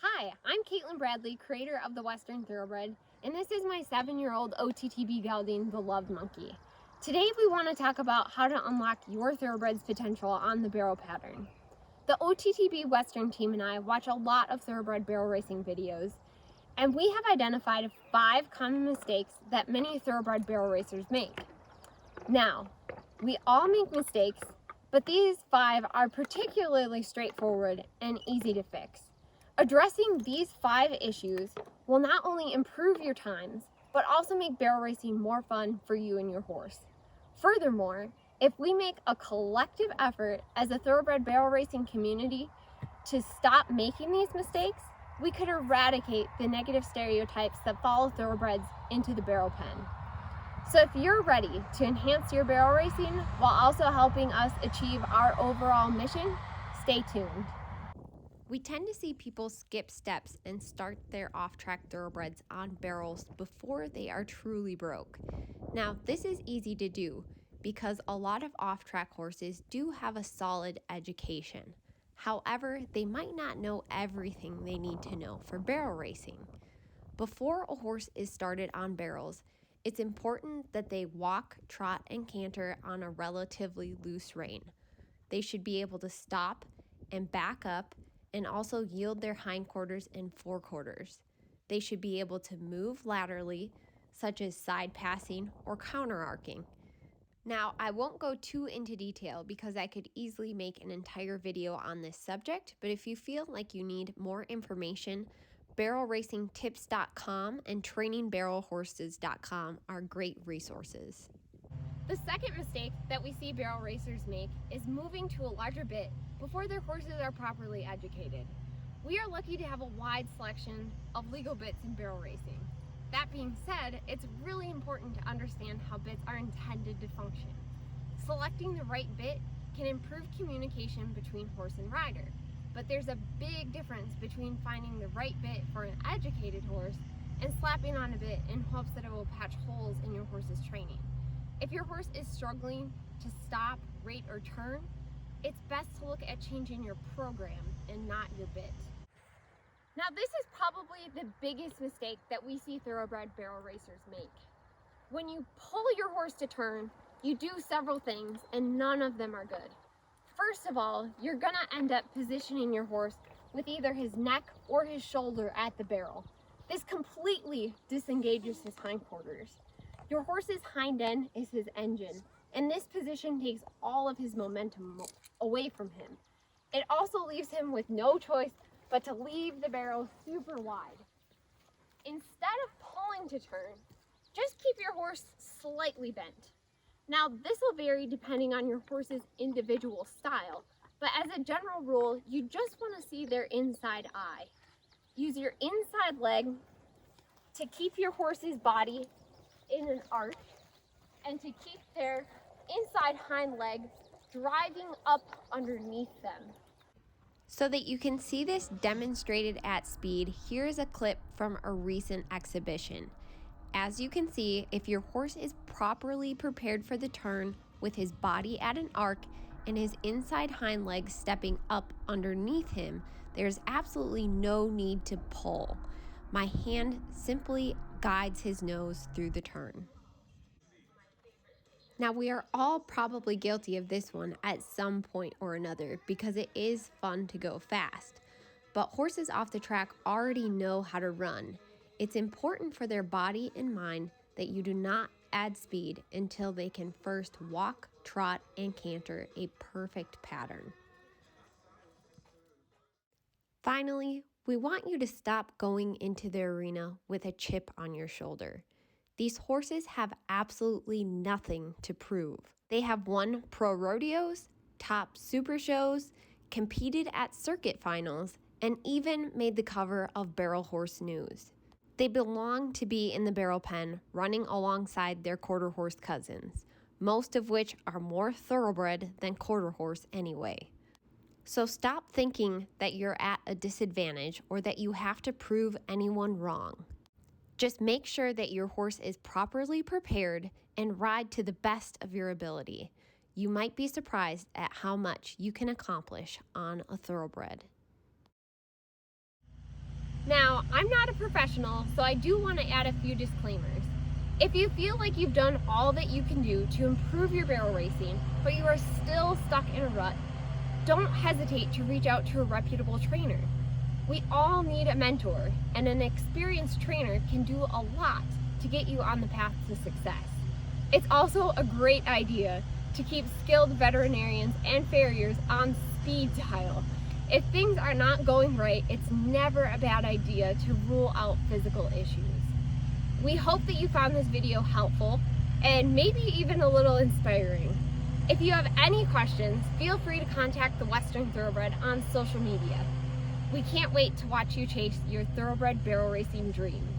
Hi, I'm Katelin Bradley, creator of the Western Thoroughbred, and this is my 7-year-old OTTB gelding, the Loved Monkey. Today we want to talk about how to unlock your Thoroughbred's potential on the barrel pattern. The OTTB Western team and I watch a lot of Thoroughbred barrel racing videos, and we have identified 5 common mistakes that many Thoroughbred barrel racers make. Now, we all make mistakes, but these 5 are particularly straightforward and easy to fix. Addressing these 5 issues will not only improve your times, but also make barrel racing more fun for you and your horse. Furthermore, if we make a collective effort as a Thoroughbred barrel racing community to stop making these mistakes, we could eradicate the negative stereotypes that follow Thoroughbreds into the barrel pen. So if you're ready to enhance your barrel racing while also helping us achieve our overall mission, stay tuned. We tend to see people skip steps and start their off-track Thoroughbreds on barrels before they are truly broke. Now, this is easy to do because a lot of off-track horses do have a solid education. However, they might not know everything they need to know for barrel racing. Before a horse is started on barrels, it's important that they walk, trot, and canter on a relatively loose rein. They should be able to stop and back up and also yield their hindquarters and forequarters. They should be able to move laterally, such as side passing or counter arcing. Now, I won't go too into detail because I could easily make an entire video on this subject, but if you feel like you need more information, barrelracingtips.com and trainingbarrelhorses.com are great resources. The second mistake that we see barrel racers make is moving to a larger bit before their horses are properly educated. We are lucky to have a wide selection of legal bits in barrel racing. That being said, it's really important to understand how bits are intended to function. Selecting the right bit can improve communication between horse and rider, but there's a big difference between finding the right bit for an educated horse and slapping on a bit in hopes that it will patch holes in your horse's training. If your horse is struggling to stop, rate, or turn, it's best to look at changing your program and not your bit. Now, this is probably the biggest mistake that we see Thoroughbred barrel racers make. When you pull your horse to turn, you do several things and none of them are good. First of all, you're gonna end up positioning your horse with either his neck or his shoulder at the barrel. This completely disengages his hindquarters. Your horse's hind end is his engine, and this position takes all of his momentum away from him. It also leaves him with no choice but to leave the barrel super wide. Instead of pulling to turn, just keep your horse slightly bent. Now, this will vary depending on your horse's individual style, but as a general rule, you just want to see their inside eye. Use your inside leg to keep your horse's body in an arch and to keep their inside hind leg driving up underneath them. So that you can see this demonstrated at speed, here's a clip from a recent exhibition. As you can see, if your horse is properly prepared for the turn with his body at an arc and his inside hind leg stepping up underneath him, there's absolutely no need to pull. My hand simply guides his nose through the turn. Now, we are all probably guilty of this one at some point or another because it is fun to go fast. But horses off the track already know how to run. It's important for their body and mind that you do not add speed until they can first walk, trot, and canter a perfect pattern. Finally, we want you to stop going into the arena with a chip on your shoulder. These horses have absolutely nothing to prove. They have won pro rodeos, top super shows, competed at circuit finals, and even made the cover of Barrel Horse News. They belong to be in the barrel pen, running alongside their quarter horse cousins, most of which are more thoroughbred than quarter horse anyway. So stop thinking that you're at a disadvantage or that you have to prove anyone wrong. Just make sure that your horse is properly prepared and ride to the best of your ability. You might be surprised at how much you can accomplish on a thoroughbred. Now, I'm not a professional, so I do want to add a few disclaimers. If you feel like you've done all that you can do to improve your barrel racing, but you are still stuck in a rut, don't hesitate to reach out to a reputable trainer. We all need a mentor, and an experienced trainer can do a lot to get you on the path to success. It's also a great idea to keep skilled veterinarians and farriers on speed dial. If things are not going right, it's never a bad idea to rule out physical issues. We hope that you found this video helpful and maybe even a little inspiring. If you have any questions, feel free to contact the Western Thoroughbred on social media. We can't wait to watch you chase your thoroughbred barrel racing dreams.